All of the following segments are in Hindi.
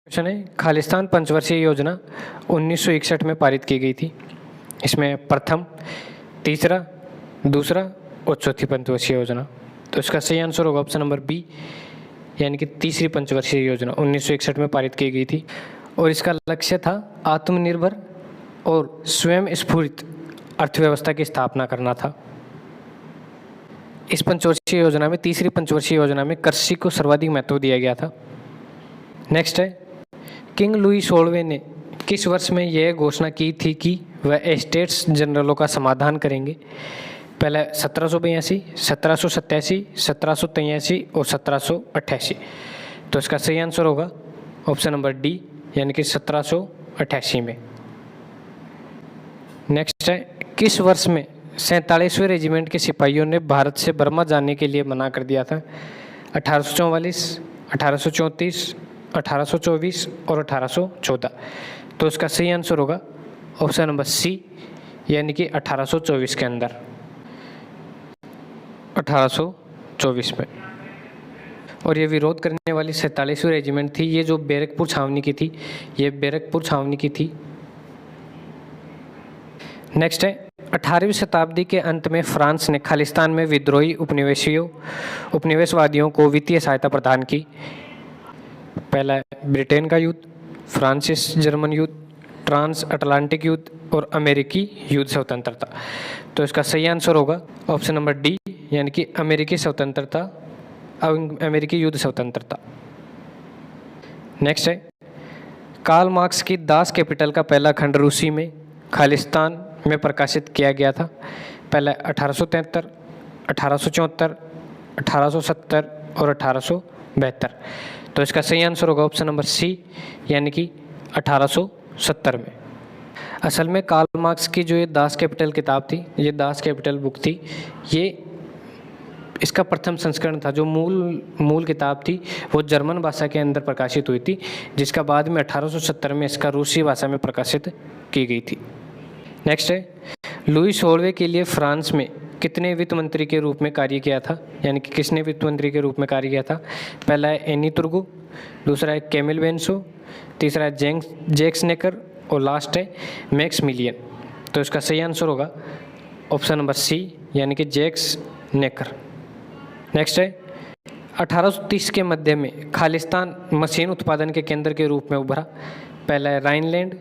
क्वेश्चन है, खालिस्तान पंचवर्षीय योजना 1961 में पारित की गई थी। इसमें प्रथम, तीसरा, दूसरा और चौथी पंचवर्षीय योजना। तो इसका सही आंसर होगा ऑप्शन नंबर बी, यानी कि तीसरी पंचवर्षीय योजना 1961 में पारित की गई थी। और इसका लक्ष्य था आत्मनिर्भर और स्वयं स्फूर्त अर्थव्यवस्था की स्थापना करना था। इस पंचवर्षीय योजना में, तीसरी पंचवर्षीय योजना में कृषि को सर्वाधिक महत्व दिया गया था। नेक्स्ट है, किंग लुई 16वें ने किस वर्ष में यह घोषणा की थी कि वह एस्टेट्स जनरलों का समाधान करेंगे? पहला 1782, 1787, 1783 और 1788। तो इसका सही आंसर होगा ऑप्शन नंबर डी, यानी कि 1788 में। नेक्स्ट है, किस वर्ष में 47वें रेजिमेंट के सिपाहियों ने भारत से बर्मा जाने के लिए मना कर दिया था? 1844, 1834, 1824 और 1814। तो इसका सही आंसर होगा ऑप्शन नंबर सी, यानी कि 1824 के अंदर, 1824 में। और ये विरोध करने वाली 47वीं रेजिमेंट थी, ये जो बैरकपुर छावनी की थी, ये बैरकपुर छावनी की थी। नेक्स्ट है, 18वीं शताब्दी के अंत में फ्रांस ने खालिस्तान में विद्रोही उपनिवेशवादियों को वित्तीय सहायता प्रदान की। पहला है ब्रिटेन का युद्ध, फ्रांसीस जर्मन युद्ध, ट्रांस अटलांटिक युद्ध और अमेरिकी युद्ध स्वतंत्रता। तो इसका सही आंसर होगा ऑप्शन नंबर डी, यानी कि अमेरिकी स्वतंत्रता, अमेरिकी युद्ध स्वतंत्रता। नेक्स्ट है, कार्ल मार्क्स की दास कैपिटल का पहला खंड रूसी में खालिस्तान में प्रकाशित किया गया था। पहला 1873, 1874, 1870 और 1872। तो इसका सही आंसर होगा ऑप्शन नंबर सी, यानी कि 1870 में। असल में कार्ल मार्क्स की जो ये दास कैपिटल किताब थी, ये दास कैपिटल बुक थी, ये इसका प्रथम संस्करण था। जो मूल किताब थी वो जर्मन भाषा के अंदर प्रकाशित हुई थी, जिसका बाद में 1870 में इसका रूसी भाषा में प्रकाशित की गई थी। नेक्स्ट है, लुई 16वें के लिए फ्रांस में कितने वित्त मंत्री के रूप में कार्य किया था, यानी कि किसने वित्त मंत्री के रूप में कार्य किया था? पहला है एनी तुर्गु, दूसरा है कैमिल वेंसो, तीसरा है जैक्स नेकर और लास्ट है मैक्स मिलियन। तो इसका सही आंसर होगा ऑप्शन नंबर सी, यानी कि जैक्स नेकर। नेक्स्ट है, 1830 के मध्य में खालिस्तान मशीन उत्पादन के केंद्र के रूप में उभरा। पहला है राइनलैंड,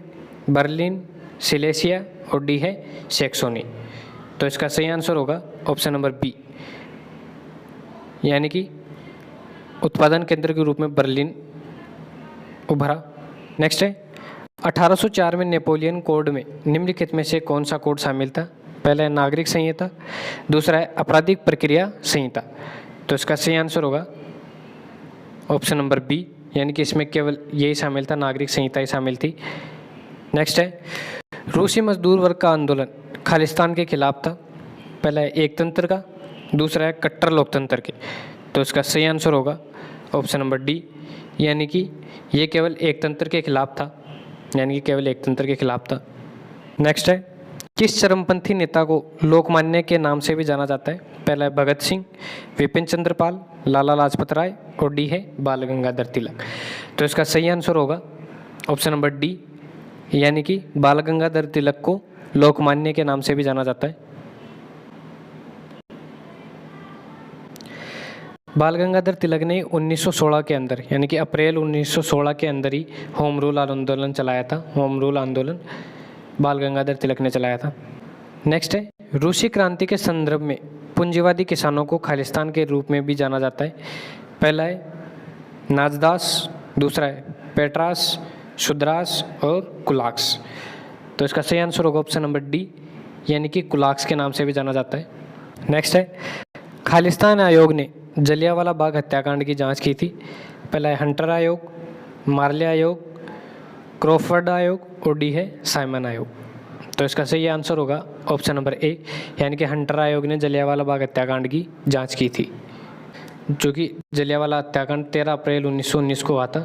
बर्लिन, सिलेसिया और डी है सैक्सोनी। तो इसका सही आंसर होगा ऑप्शन नंबर बी, यानी कि उत्पादन केंद्र के रूप में बर्लिन उभरा। नेक्स्ट है, 1804 में नेपोलियन कोड में निम्नलिखित में से कौन सा कोड शामिल था? पहला है नागरिक संहिता, दूसरा है आपराधिक प्रक्रिया संहिता। तो इसका सही आंसर होगा ऑप्शन नंबर बी, यानी कि इसमें केवल यही शामिल था, नागरिक संहिता ही शामिल थी। नेक्स्ट है, रूसी मजदूर वर्ग का आंदोलन खालिस्तान के खिलाफ था। पहला है एकतंत्र का, दूसरा है कट्टर लोकतंत्र के। तो इसका सही आंसर होगा ऑप्शन नंबर डी, यानी कि ये केवल एकतंत्र के खिलाफ था, यानी कि केवल एकतंत्र के खिलाफ था। नेक्स्ट है, किस चरमपंथी नेता को लोकमान्य के नाम से भी जाना जाता है? पहला है भगत सिंह, विपिन चंद्र पाल, लाला लाजपत राय और डी है बाल गंगाधर तिलक। तो इसका सही आंसर होगा ऑप्शन नंबर डी, यानी कि बाल गंगाधर तिलक को लोकमान्य के नाम से भी जाना जाता है। बाल गंगाधर तिलक ने 1916 के अंदर, यानी कि अप्रैल 1916 के अंदर ही होम रूल आंदोलन चलाया था। होम रूल आंदोलन बाल गंगाधर तिलक ने चलाया था। नेक्स्ट है, रूसी क्रांति के संदर्भ में पूंजीवादी किसानों को खालिस्तान के रूप में भी जाना जाता है। पहला है नाजदास, दूसरा है पेट्रास, शुद्रास और कुलाक्स। तो इसका सही आंसर होगा ऑप्शन नंबर डी, यानी कि कुलाक्स के नाम से भी जाना जाता है। नेक्स्ट है, खालिस्तान आयोग ने जलियांवाला बाग हत्याकांड की जांच की थी। पहला है हंटर आयोग, मार्ले आयोग, क्रॉफर्ड आयोग और डी है साइमन आयोग। तो इसका सही आंसर होगा ऑप्शन नंबर ए, यानी कि हंटर आयोग ने जलियांवाला बाग हत्याकांड की जांच की थी, जो कि जलियांवाला हत्याकांड 13 अप्रैल 1919 को हुआ था।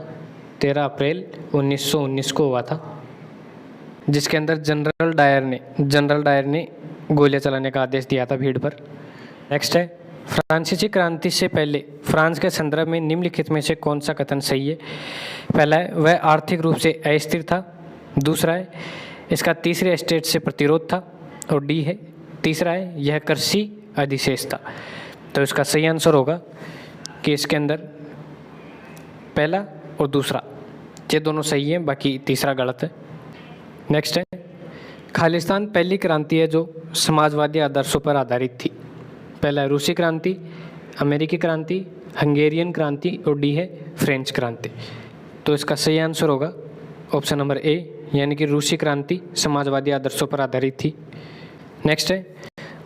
13 अप्रैल 1919 को हुआ था, जिसके अंदर जनरल डायर ने गोलियां चलाने का आदेश दिया था भीड़ पर। नेक्स्ट है, फ्रांसीसी क्रांति से पहले फ्रांस के संदर्भ में निम्नलिखित में से कौन सा कथन सही है? पहला है वह आर्थिक रूप से अस्थिर था। दूसरा है इसका तीसरे स्टेट से प्रतिरोध था। और डी है तीसरा है यह कृषि अधिशेष था। तो इसका सही आंसर होगा कि इसके अंदर पहला और दूसरा ये दोनों सही हैं, बाकी तीसरा गलत है। नेक्स्ट है खालिस्तान पहली क्रांति है जो समाजवादी आदर्शों पर आधारित थी। पहला है रूसी क्रांति, अमेरिकी क्रांति, हंगेरियन क्रांति और डी है फ्रेंच क्रांति। तो इसका सही आंसर होगा ऑप्शन नंबर ए, यानी कि रूसी क्रांति समाजवादी आदर्शों पर आधारित थी। नेक्स्ट है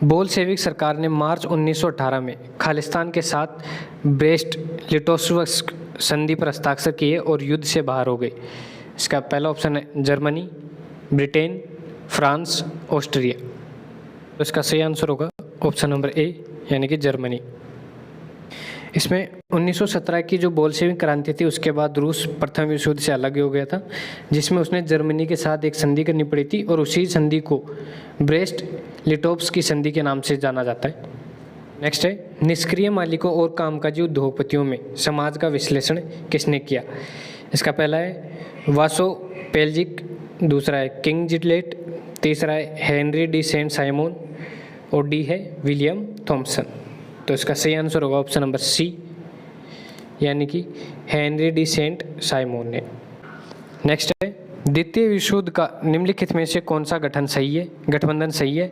बोल्शेविक सरकार ने मार्च 1918 में खालिस्तान के साथ ब्रेस्ट लिटोव्स्क संधि पर हस्ताक्षर किए और युद्ध से बाहर हो गए। इसका पहला ऑप्शन है जर्मनी, ब्रिटेन, फ्रांस, ऑस्ट्रिया। तो इसका सही आंसर होगा ऑप्शन नंबर ए, यानी कि जर्मनी। इसमें 1917 की जो बोल्शेविक क्रांति थी उसके बाद रूस प्रथम विश्व युद्ध से अलग हो गया था, जिसमें उसने जर्मनी के साथ एक संधि करनी पड़ी थी और उसी संधि को ब्रेस्ट लिटोव्स्क की संधि के नाम से जाना जाता है। नेक्स्ट है निष्क्रिय मालिकों और कामकाजी उद्योगपतियों में समाज का विश्लेषण किसने किया? इसका पहला है वासो पेल्जिक, दूसरा है किंग जिटलेट, तीसरा है हेनरी डी सेंट साइमन और डी है विलियम थॉमसन। तो इसका सही आंसर होगा ऑप्शन नंबर सी, यानी कि हेनरी डी सेंट साइमन ने। नेक्स्ट है द्वितीय विश्व युद्ध का निम्नलिखित में से कौन सा गठबंधन सही है?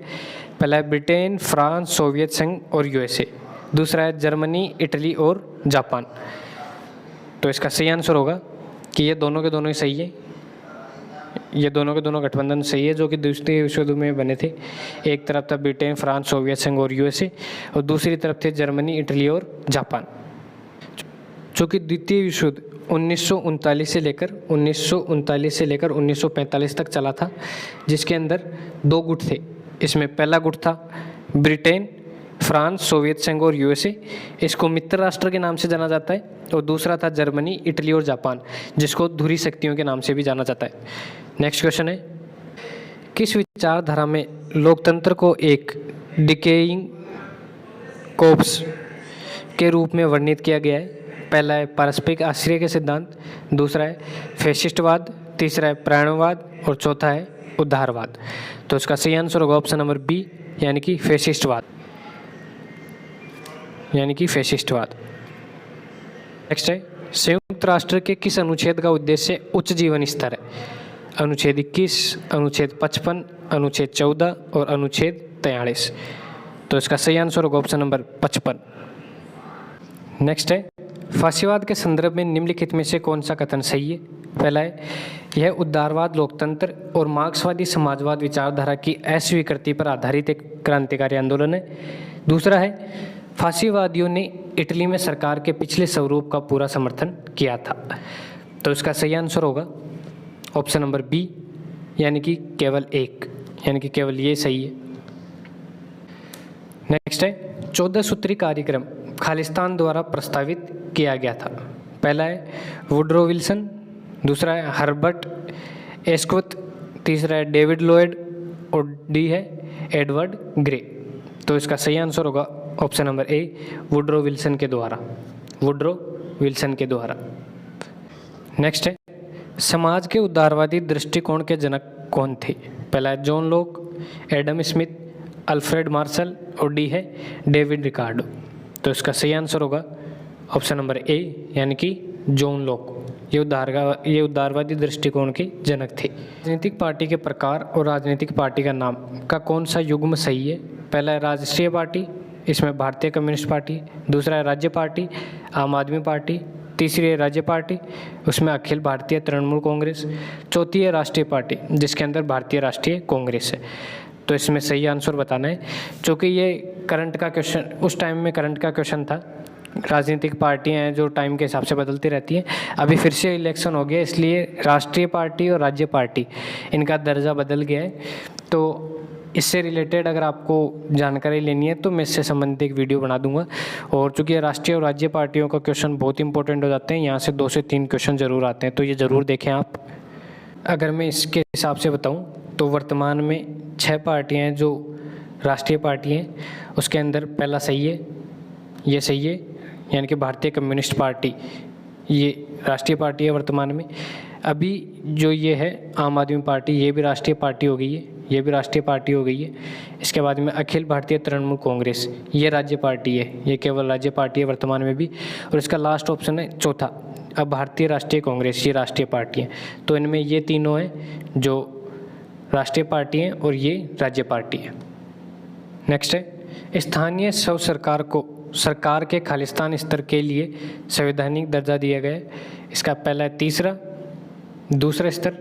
पहला है ब्रिटेन, फ्रांस, सोवियत संघ और यूएसए। दूसरा है जर्मनी, इटली और जापान। तो इसका सही आंसर होगा कि ये दोनों के दोनों ही सही है। ये दोनों के दोनों गठबंधन सही है जो कि द्वितीय विश्व युद्ध में बने थे। एक तरफ था ब्रिटेन, फ्रांस, सोवियत संघ और यूएसए, और दूसरी तरफ थे जर्मनी, इटली और जापान। चूँकि द्वितीय विश्व युद्ध 1939 से लेकर 1945 तक चला था, जिसके अंदर दो गुट थे। इसमें पहला गुट था ब्रिटेन, फ्रांस, सोवियत संघ और यूएसए, इसको मित्र राष्ट्र के नाम से जाना जाता है। और दूसरा था जर्मनी, इटली और जापान, जिसको धुरी शक्तियों के नाम से भी जाना जाता है। नेक्स्ट क्वेश्चन है किस विचारधारा में लोकतंत्र को एक डिकेइंग कोर्प्स के रूप में वर्णित किया गया है? पहला है पारस्परिक आश्रय के सिद्धांत, दूसरा है फैसिस्टवाद, तीसरा है प्राणवाद और चौथा है उदारवाद। तो इसका सही आंसर होगा ऑप्शन नंबर बी, यानी कि फैसिस्टवाद। नेक्स्ट है संयुक्त राष्ट्र के किस अनुच्छेद का उद्देश्य उच्च जीवन स्तर है? अनुच्छेद 21, अनुच्छेद 55, अनुच्छेद 14 और अनुच्छेद 43। तो इसका सही आंसर होगा ऑप्शन नंबर 55। नेक्स्ट है फासीवाद के संदर्भ में निम्नलिखित में से कौन सा कथन सही है? पहला है यह उदारवाद, लोकतंत्र और मार्क्सवादी समाजवाद विचारधारा की अस्वीकृति पर आधारित एक क्रांतिकारी आंदोलन है। दूसरा है फासीवादियों ने इटली में सरकार के पिछले स्वरूप का पूरा समर्थन किया था। तो इसका सही आंसर होगा ऑप्शन नंबर बी, यानी कि केवल एक, यानी कि केवल ये सही है। नेक्स्ट है 14 सूत्री कार्यक्रम खालिस्तान द्वारा प्रस्तावित किया गया था। पहला है वुड्रो विल्सन, दूसरा है हर्बर्ट एस्क्विथ, तीसरा है डेविड lloyd और डी है एडवर्ड ग्रे। तो इसका सही आंसर होगा option number A, Woodrow Wilson के द्वारा। नेक्स्ट है समाज के उदारवादी दृष्टिकोण के जनक कौन थे? पहला है John Locke, Adam Smith, Alfred Marshall और डी है डेविड रिकार्डो। तो इसका सही आंसर होगा ऑप्शन नंबर ए, यानी कि जॉन लॉक। ये उदारवादी दृष्टिकोण के जनक थे। राजनीतिक पार्टी के प्रकार और राजनीतिक पार्टी का नाम का कौन सा युग्म सही है? पहला है राष्ट्रीय पार्टी, इसमें भारतीय कम्युनिस्ट पार्टी, दूसरा है राज्य पार्टी, आम आदमी पार्टी, तीसरी है राज्य पार्टी, उसमें अखिल भारतीय तृणमूल कांग्रेस, चौथी है राष्ट्रीय पार्टी जिसके अंदर भारतीय राष्ट्रीय कांग्रेस है। तो इसमें सही आंसर बताना है, क्योंकि ये करंट का क्वेश्चन, उस टाइम में करंट का क्वेश्चन था। राजनीतिक पार्टियां हैं जो टाइम के हिसाब से बदलती रहती हैं। अभी फिर से इलेक्शन हो गया, इसलिए राष्ट्रीय पार्टी और राज्य पार्टी इनका दर्जा बदल गया है। तो इससे रिलेटेड अगर आपको जानकारी लेनी है तो मैं इससे संबंधित एक वीडियो बना दूंगा। और चूँकि राष्ट्रीय और राज्य पार्टियों का क्वेश्चन बहुत इंपॉर्टेंट हो जाते हैं, यहाँ से 2 से 3 क्वेश्चन ज़रूर आते हैं, तो ये ज़रूर देखें आप। अगर मैं इसके हिसाब से बताऊं तो वर्तमान में 6 पार्टियां हैं जो राष्ट्रीय पार्टी हैं। उसके अंदर पहला सही है ये सही है, यानी कि भारतीय कम्युनिस्ट पार्टी ये राष्ट्रीय पार्टी है वर्तमान में। अभी जो ये है आम आदमी पार्टी, ये भी राष्ट्रीय पार्टी हो गई है, ये भी राष्ट्रीय पार्टी हो गई है। इसके बाद में अखिल भारतीय तृणमूल कांग्रेस, ये राज्य पार्टी है, ये केवल राज्य पार्टी है वर्तमान में भी। और इसका लास्ट ऑप्शन है चौथा, अब भारतीय राष्ट्रीय कांग्रेस, ये राष्ट्रीय पार्टी है। तो इनमें ये तीनों हैं जो राष्ट्रीय पार्टी हैं और ये राज्य पार्टी है। नेक्स्ट है, स्थानीय स्व सरकार को सरकार के खालिस्तान स्तर के लिए संवैधानिक दर्जा दिया गया है। इसका पहला है तीसरा, दूसरा स्तर,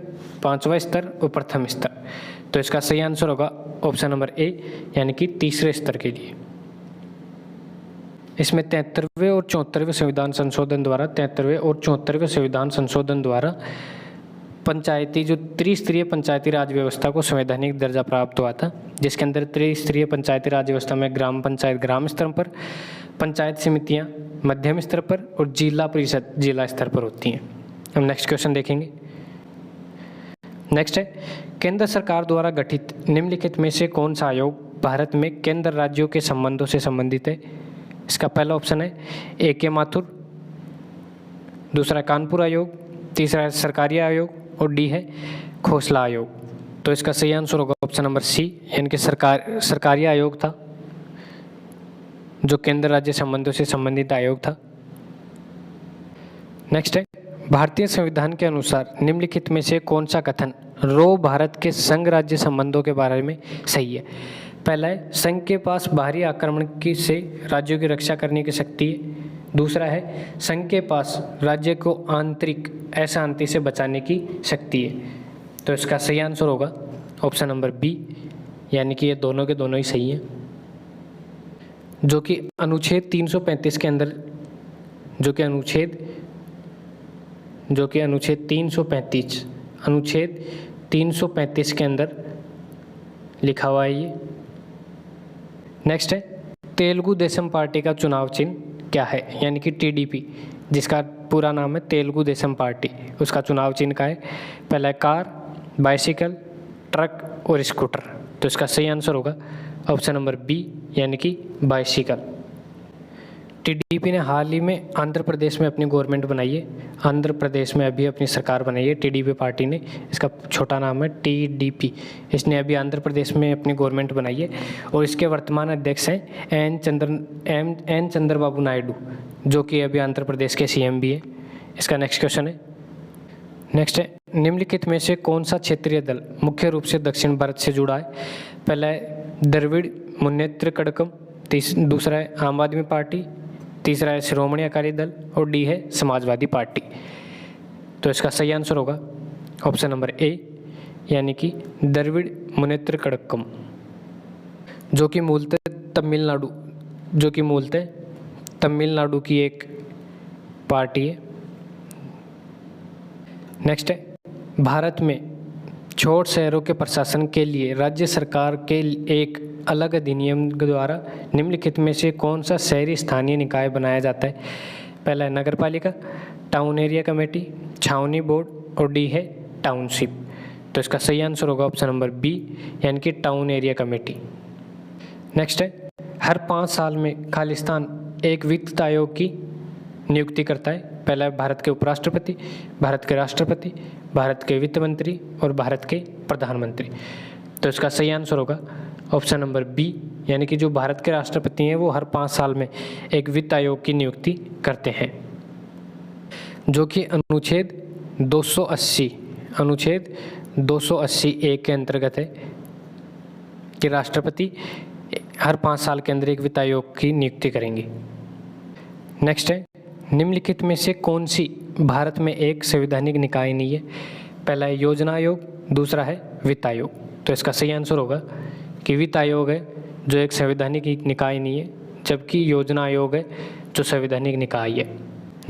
पांचवा स्तर और प्रथम स्तर। तो इसका सही आंसर होगा ऑप्शन नंबर ए, यानी कि तीसरे स्तर के लिए। इसमें 73वें और 74वें संविधान संशोधन द्वारा 73वें और 74वें संविधान संशोधन द्वारा पंचायती जो त्रिस्तरीय पंचायती राज व्यवस्था को संवैधानिक दर्जा प्राप्त हुआ था, जिसके अंदर त्रिस्तरीय पंचायती राज व्यवस्था में ग्राम पंचायत ग्राम स्तर पर, पंचायत समितियां मध्यम स्तर पर और जिला परिषद जिला स्तर पर होती हैं। हम नेक्स्ट क्वेश्चन देखेंगे। नेक्स्ट है, केंद्र सरकार द्वारा गठित निम्नलिखित में से कौन सा आयोग भारत में केंद्र राज्यों के संबंधों से संबंधित है। इसका पहला ऑप्शन है A.K. माथुर, दूसरा कानपुर आयोग, तीसरा है सरकारी आयोग और डी है खोसला आयोग। तो इसका सही आंसर होगा ऑप्शन नंबर सी, यानी कि सरकारी आयोग था जो केंद्र राज्य संबंधों से संबंधित आयोग था। नेक्स्ट है, भारतीय संविधान के अनुसार निम्नलिखित में से कौन सा कथन रो भारत के संघ राज्य संबंधों के बारे में सही है। पहला है, संघ के पास बाहरी आक्रमण की से राज्यों की रक्षा करने की शक्ति है। दूसरा है, संघ के पास राज्य को आंतरिक अशांति से बचाने की शक्ति है। तो इसका सही आंसर होगा ऑप्शन नंबर बी, यानी कि ये दोनों के दोनों ही सही हैं, जो कि अनुच्छेद 335 के अंदर जो कि अनुच्छेद 335 के अंदर लिखा हुआ है ये। नेक्स्ट है, तेलुगु देशम पार्टी का चुनाव चिन्ह क्या है, यानी कि टीडीपी जिसका पूरा नाम है तेलुगु देशम पार्टी, उसका चुनाव चिन्ह क्या है। पहला है कार, बाइसिकल, ट्रक और स्कूटर। तो इसका सही आंसर होगा ऑप्शन नंबर बी, यानी कि बाइसिकल। टीडीपी ने हाल ही में आंध्र प्रदेश में अपनी गवर्नमेंट बनाई है, आंध्र प्रदेश में अभी अपनी सरकार बनाई है टीडीपी पार्टी ने, इसका छोटा नाम है टीडीपी। इसने अभी आंध्र प्रदेश में अपनी गवर्नमेंट बनाई है और इसके वर्तमान अध्यक्ष हैं एन चंद्रबाबू नायडू, जो कि अभी आंध्र प्रदेश के सीएम भी है। इसका नेक्स्ट क्वेश्चन है। नेक्स्ट है, निम्नलिखित में से कौन सा क्षेत्रीय दल मुख्य रूप से दक्षिण भारत से जुड़ा है। पहला है द्रविड़ मुन्नेत्र कड़कम, दूसरा है आम आदमी पार्टी, तीसरा है श्रोमणी अकाली दल और डी है समाजवादी पार्टी। तो इसका सही आंसर होगा ऑप्शन नंबर ए, यानी कि द्रविड़ मुन्नेत्र कड़कम, जो कि मूलतः तमिलनाडु की एक पार्टी है। नेक्स्ट है, भारत में छोटे शहरों के प्रशासन के लिए राज्य सरकार के एक अलग अधिनियम द्वारा निम्नलिखित में से कौन सा शहरी स्थानीय निकाय बनाया जाता है। पहला है नगर पालिका, टाउन एरिया कमेटी, छावनी बोर्ड और डी है टाउनशिप। तो इसका सही आंसर होगा ऑप्शन नंबर बी, यानी कि टाउन एरिया कमेटी। नेक्स्ट है, हर 5 साल में खालिस्तान एक वित्त आयोग की नियुक्ति करता है। पहला है भारत के उपराष्ट्रपति, भारत के राष्ट्रपति, भारत के वित्त मंत्री और भारत के प्रधानमंत्री। तो इसका सही आंसर होगा ऑप्शन नंबर बी, यानी कि जो भारत के राष्ट्रपति हैं वो हर 5 साल में एक वित्त आयोग की नियुक्ति करते हैं, जो कि अनुच्छेद 280 ए के अंतर्गत है कि राष्ट्रपति हर 5 साल के अंदर एक वित्त आयोग की नियुक्ति करेंगे। नेक्स्ट है, निम्नलिखित में से कौन सी भारत में एक संवैधानिक निकाय नहीं है। पहला है योजना आयोग, दूसरा है वित्त आयोग। तो इसका सही आंसर होगा कि वित्त आयोग है जो एक संवैधानिक निकाय नहीं है, जबकि योजना आयोग है जो संवैधानिक निकाय है।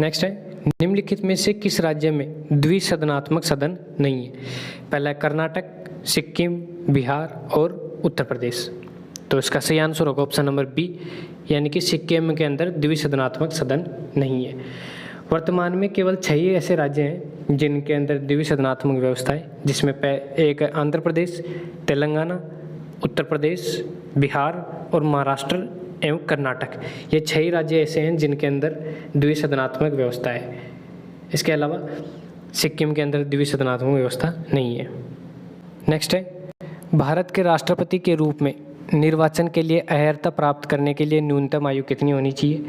नेक्स्ट है, निम्नलिखित में से किस राज्य में द्विसदनात्मक सदन नहीं है। पहला है कर्नाटक, सिक्किम, बिहार और उत्तर प्रदेश। तो इसका सही आंसर होगा ऑप्शन नंबर बी, यानी कि सिक्किम के अंदर द्विसदनात्मक सदन नहीं है। वर्तमान में केवल 6 ऐसे राज्य हैं जिनके अंदर द्विसदनात्मक व्यवस्था है, जिसमें एक आंध्र प्रदेश, तेलंगाना, उत्तर प्रदेश, बिहार और महाराष्ट्र एवं कर्नाटक। ये 6 ही राज्य ऐसे हैं जिनके अंदर द्विसदनात्मक व्यवस्था है। इसके अलावा सिक्किम के अंदर द्विसदनात्मक व्यवस्था नहीं है। नेक्स्ट है, भारत के राष्ट्रपति के रूप में निर्वाचन के लिए अहर्ता प्राप्त करने के लिए न्यूनतम आयु कितनी होनी चाहिए?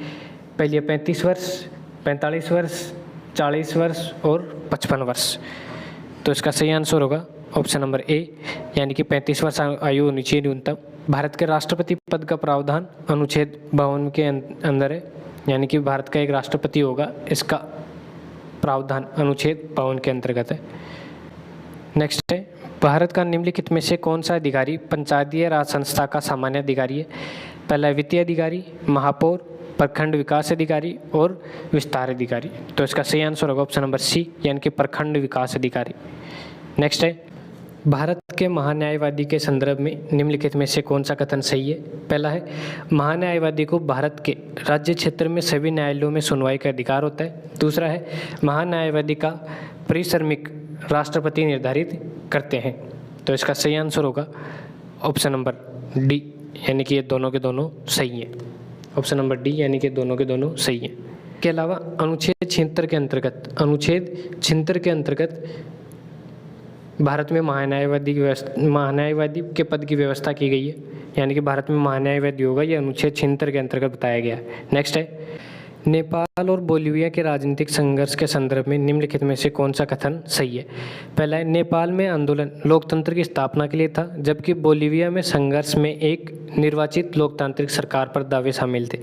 पहले 35 वर्ष, 45 वर्ष, 40 वर्ष और 55 वर्ष। तो इसका सही आंसर होगा ऑप्शन नंबर ए, यानी कि 35 वर्ष आयु होनी चाहिए न्यूनतम। भारत के राष्ट्रपति पद का प्रावधान अनुच्छेद 52 के अंदर है, यानी कि भारत का एक राष्ट्रपति होगा, इसका प्रावधान अनुच्छेद 52 के अंतर्गत है। नेक्स्ट है, भारत का निम्नलिखित में से कौन सा अधिकारी पंचायतीय राज संस्था का सामान्य अधिकारी है? पहला वित्तीय अधिकारी, महापौर, प्रखंड विकास अधिकारी और विस्तार अधिकारी। तो इसका सही आंसर होगा ऑप्शन नंबर सी, यानी कि प्रखंड विकास अधिकारी। नेक्स्ट है, भारत के महान्यायवादी के संदर्भ में निम्नलिखित में से कौन सा कथन सही है? पहला है, महान्यायवादी को भारत के राज्य क्षेत्र में सभी न्यायालयों में सुनवाई का अधिकार होता है। दूसरा है, महान्यायवादी का परिश्रमिक राष्ट्रपति निर्धारित करते हैं। तो इसका सही आंसर होगा ऑप्शन नंबर डी, यानी कि ये दोनों के दोनों सही हैं। ऑप्शन नंबर डी, यानी कि दोनों के दोनों सही हैं। के अलावा अनुच्छेद 76 के अंतर्गत भारत में महान्यायवादी के पद की व्यवस्था की गई है, यानी कि भारत में महान्यायवादी होगा, ये अनुच्छेद 76 के अंतर्गत बताया गया है। नेक्स्ट है, नेपाल और बोलिविया के राजनीतिक संघर्ष के संदर्भ में निम्नलिखित में से कौन सा कथन सही है? पहला है, नेपाल में आंदोलन लोकतंत्र की स्थापना के लिए था, जबकि बोलिविया में संघर्ष में एक निर्वाचित लोकतांत्रिक सरकार पर दावे शामिल थे।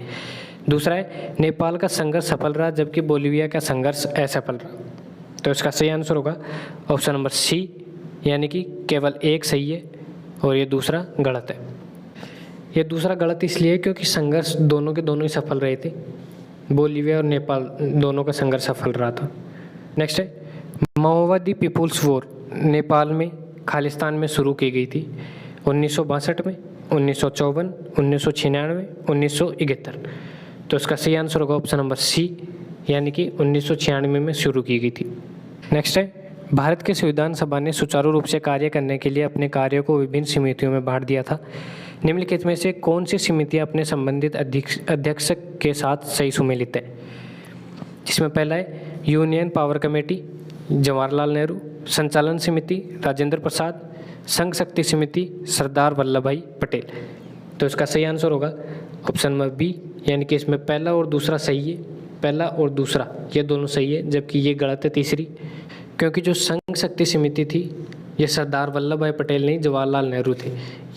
दूसरा है, नेपाल का संघर्ष सफल रहा, जबकि बोलिविया का संघर्ष असफल रहा। तो इसका सही आंसर होगा ऑप्शन नंबर सी, यानी कि केवल एक सही है और ये दूसरा गलत है। ये दूसरा गलत इसलिए क्योंकि संघर्ष दोनों के दोनों ही सफल रहे थे, बोलिविया और नेपाल दोनों का संघर्ष सफल रहा था। नेक्स्ट है, माओवादी पीपुल्स वॉर नेपाल में खालिस्तान में शुरू की गई थी 1962 में, 1954, 1996, 1971। तो इसका सही आंसर होगा ऑप्शन नंबर सी, यानी कि 1996 में शुरू की गई थी। नेक्स्ट है, भारत के संविधान सभा ने सुचारू रूप से कार्य करने के लिए अपने कार्यों को विभिन्न समितियों में बांट दिया था। निम्नलिखित में से कौन सी समितियां अपने संबंधित अध्यक्ष के साथ सही सुमेलित है? जिसमें पहला है, union power committee Jawaharlal Nehru, संचालन समिति राजेंद्र प्रसाद, संघ शक्ति समिति सरदार वल्लभ भाई पटेल। तो इसका सही आंसर होगा ऑप्शन नंबर बी, यानी कि इसमें पहला और दूसरा सही है। पहला और दूसरा ये दोनों सही है, जबकि ये गलत है तीसरी, क्योंकि जो संघ शक्ति समिति थी ये सरदार वल्लभ भाई पटेल नहीं, जवाहरलाल नेहरू थे।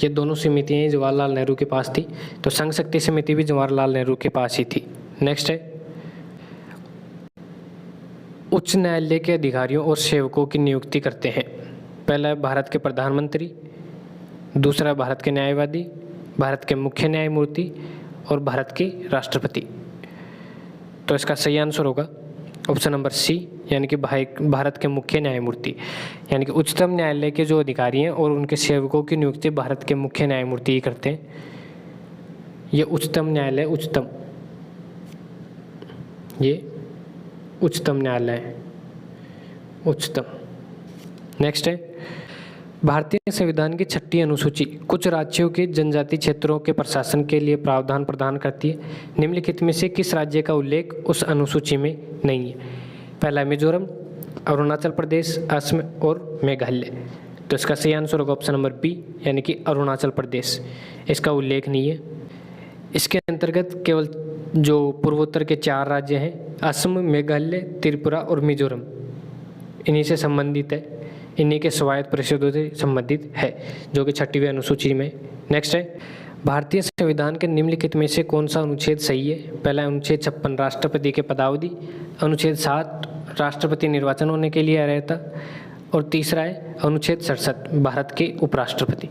ये दोनों समितियाँ जवाहरलाल नेहरू के पास थी, तो संघ शक्ति समिति भी जवाहरलाल नेहरू के पास ही थी। नेक्स्ट है, उच्च न्यायालय के अधिकारियों और सेवकों की नियुक्ति करते हैं। पहला है भारत के प्रधानमंत्री, दूसरा है भारत के न्यायवादी, भारत के मुख्य न्यायमूर्ति और भारत के राष्ट्रपति। तो इसका सही आंसर होगा ऑप्शन नंबर सी, यानी कि भारत के मुख्य न्यायमूर्ति, यानी कि उच्चतम न्यायालय के जो अधिकारी हैं और उनके सेवकों की नियुक्ति भारत के मुख्य न्यायमूर्ति ही करते हैं। ये उच्चतम न्यायालय, ये उच्चतम न्यायालय है, उच्चतम। नेक्स्ट है, भारतीय संविधान की 6ठी अनुसूची कुछ राज्यों के जनजातीय क्षेत्रों के प्रशासन के लिए प्रावधान प्रदान करती है। निम्नलिखित में से किस राज्य का उल्लेख उस अनुसूची में नहीं है? पहला है मिजोरम, अरुणाचल प्रदेश, असम और मेघालय। तो इसका सही आंसर होगा ऑप्शन नंबर बी, यानी कि अरुणाचल प्रदेश, इसका उल्लेख नहीं है। इसके अंतर्गत केवल जो पूर्वोत्तर के 4 राज्य हैं, असम, मेघालय, त्रिपुरा और मिजोरम, इन्हीं से संबंधित है, इन्हीं के स्वायत्त परिषदों से संबंधित है, जो कि 6वीं अनुसूची में। नेक्स्ट है, भारतीय संविधान के निम्नलिखित में से कौन सा अनुच्छेद सही है? पहला अनुच्छेद 56 राष्ट्रपति के पदावधि, अनुच्छेद 7 राष्ट्रपति निर्वाचन होने के लिए अर्हता और तीसरा है अनुच्छेद 67 भारत के उपराष्ट्रपति।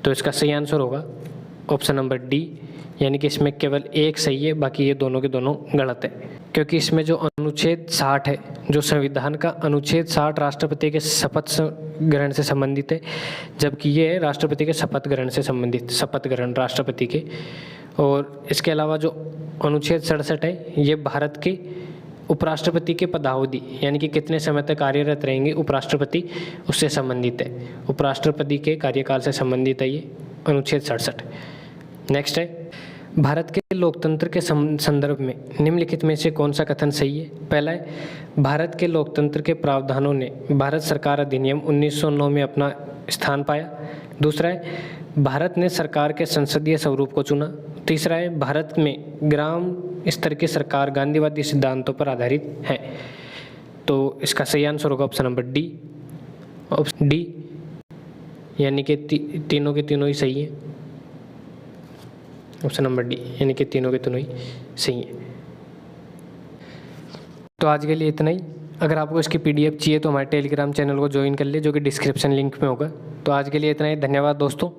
तो इसका सही आंसर होगा ऑप्शन नंबर डी, यानी कि इसमें केवल एक सही है, बाकी ये दोनों के दोनों गलत है, क्योंकि इसमें जो अनुच्छेद 60 है, जो संविधान का अनुच्छेद 60 राष्ट्रपति के शपथ ग्रहण से संबंधित है, जबकि ये है राष्ट्रपति के शपथ ग्रहण से संबंधित, शपथ ग्रहण राष्ट्रपति के। और इसके अलावा जो अनुच्छेद 67 है, ये भारत के उपराष्ट्रपति के पदावधि, यानी कि कितने समय तक कार्यरत रहेंगे उपराष्ट्रपति, उससे संबंधित है। उपराष्ट्रपति के कार्यकाल से संबंधित है ये अनुच्छेद 67। नेक्स्ट है, भारत के लोकतंत्र के संदर्भ में निम्नलिखित में से कौन सा कथन सही है? पहला है, भारत के लोकतंत्र के प्रावधानों ने भारत सरकार अधिनियम 1909 में अपना स्थान पाया। दूसरा है, भारत ने सरकार के संसदीय स्वरूप को चुना। तीसरा है, भारत में ग्राम स्तर की सरकार गांधीवादी सिद्धांतों पर आधारित है। तो इसका सही आंसर होगा option number D. Option D, यानी कि तीनों के तीनों ही सही है। ऑप्शन नंबर डी, यानी कि तीनों के तीनों ही सही है। तो आज के लिए इतना ही। अगर आपको इसकी PDF चाहिए तो हमारे टेलीग्राम चैनल को ज्वाइन कर ले, जो कि डिस्क्रिप्शन लिंक में होगा। तो आज के लिए इतना ही। धन्यवाद दोस्तों।